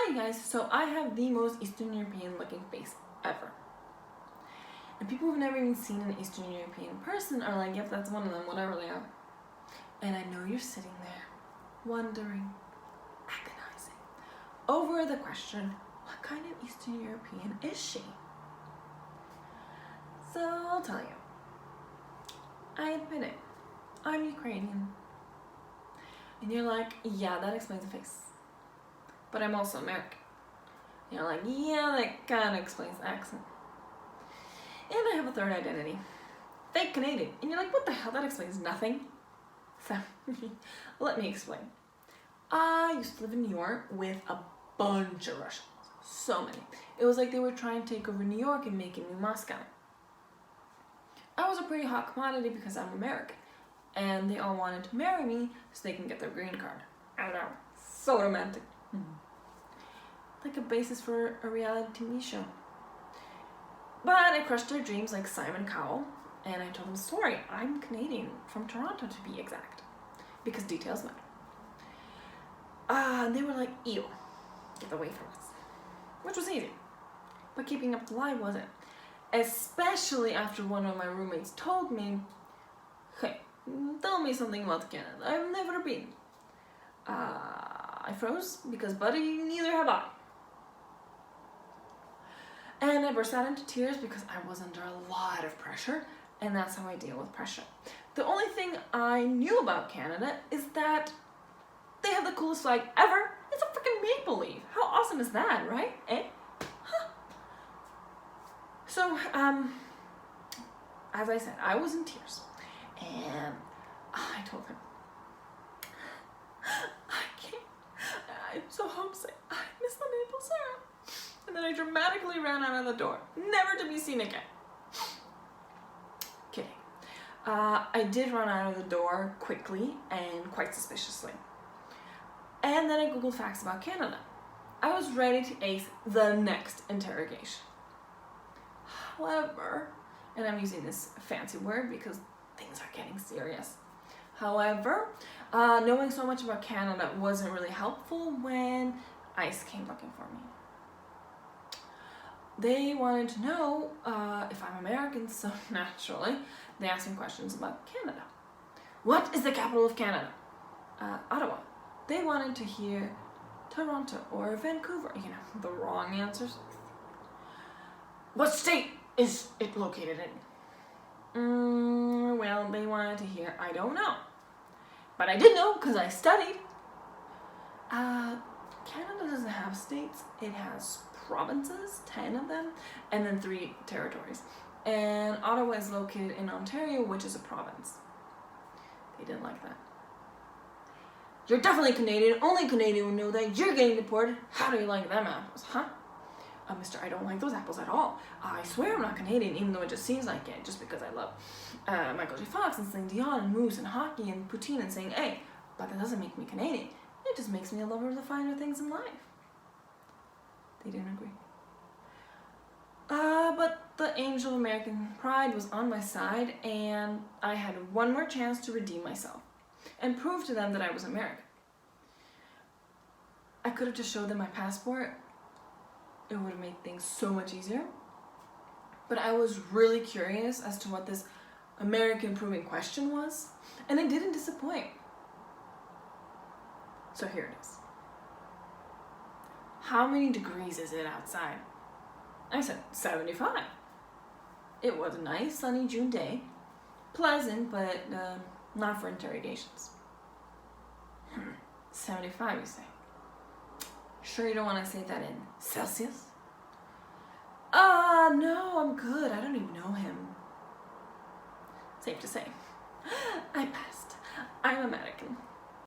Hi guys, so I have the most Eastern European looking face ever. And people who've never even seen an Eastern European person are like, yep, that's one of them, whatever they are. And I know you're sitting there, wondering, agonizing, over the question, what kind of Eastern European is she? So I'll tell you. I admit it, I'm Ukrainian. And you're like, yeah, that explains the face. But I'm also American. You're like, yeah, that kind of explains the accent. And I have a third identity, fake Canadian. And you're like, what the hell, that explains nothing. So, let me explain. I used to live in New York with a bunch of Russians, so many. It was like they were trying to take over New York and make it New Moscow. I was a pretty hot commodity because I'm American. And they all wanted to marry me so they can get their green card. I don't know, so romantic. Like a basis for a reality TV show. But I crushed their dreams like Simon Cowell, and I told them, sorry, I'm Canadian, from Toronto to be exact, because details matter. And they were like, ew, get away from us. Which was easy, but keeping up the lie wasn't. Especially after one of my roommates told me, hey, tell me something about Canada, I've never been. I froze, because buddy, neither have I. And I burst out into tears because I was under a lot of pressure, and that's how I deal with pressure. The only thing I knew about Canada is that they have the coolest flag ever. It's a freaking maple leaf. How awesome is that, right? Eh? Huh. So, as I said, I was in tears, and I told him, I'm so homesick. I miss the maple syrup. And then I dramatically ran out of the door, never to be seen again. Kidding. I did run out of the door quickly and quite suspiciously. And then I Googled facts about Canada. I was ready to ace the next interrogation. However, and I'm using this fancy word because things are getting serious. However, knowing so much about Canada wasn't really helpful when ICE came looking for me. They wanted to know if I'm American, so naturally, they asked me questions about Canada. What is the capital of Canada? Ottawa. They wanted to hear Toronto or Vancouver, you know, the wrong answers. What state is it located in? Well, they wanted to hear, I don't know. But I did know because I studied. Canada doesn't have states. It has provinces, 10 of them, and then 3 territories. And Ottawa is located in Ontario, which is a province. They didn't like that. You're definitely Canadian. Only Canadian would know that. You're getting deported. How do you like them apples, huh? Mister, I don't like those apples at all. I swear I'm not Canadian, even though it just seems like it, just because I love Michael J. Fox and Celine Dion and Moose and hockey and poutine and saying, hey, but that doesn't make me Canadian. It just makes me a lover of the finer things in life. They didn't agree. But the angel of American pride was on my side, and I had one more chance to redeem myself and prove to them that I was American. I could have just showed them my passport. It would have made things so much easier. But I was really curious as to what this American proving question was, and it didn't disappoint. So here it is. How many degrees is it outside? I said 75. It was a nice sunny June day. Pleasant, but not for interrogations. 75, you say? Sure you don't want to say that in Celsius? No, I'm good. I don't even know him. Safe to say, I passed. I'm American.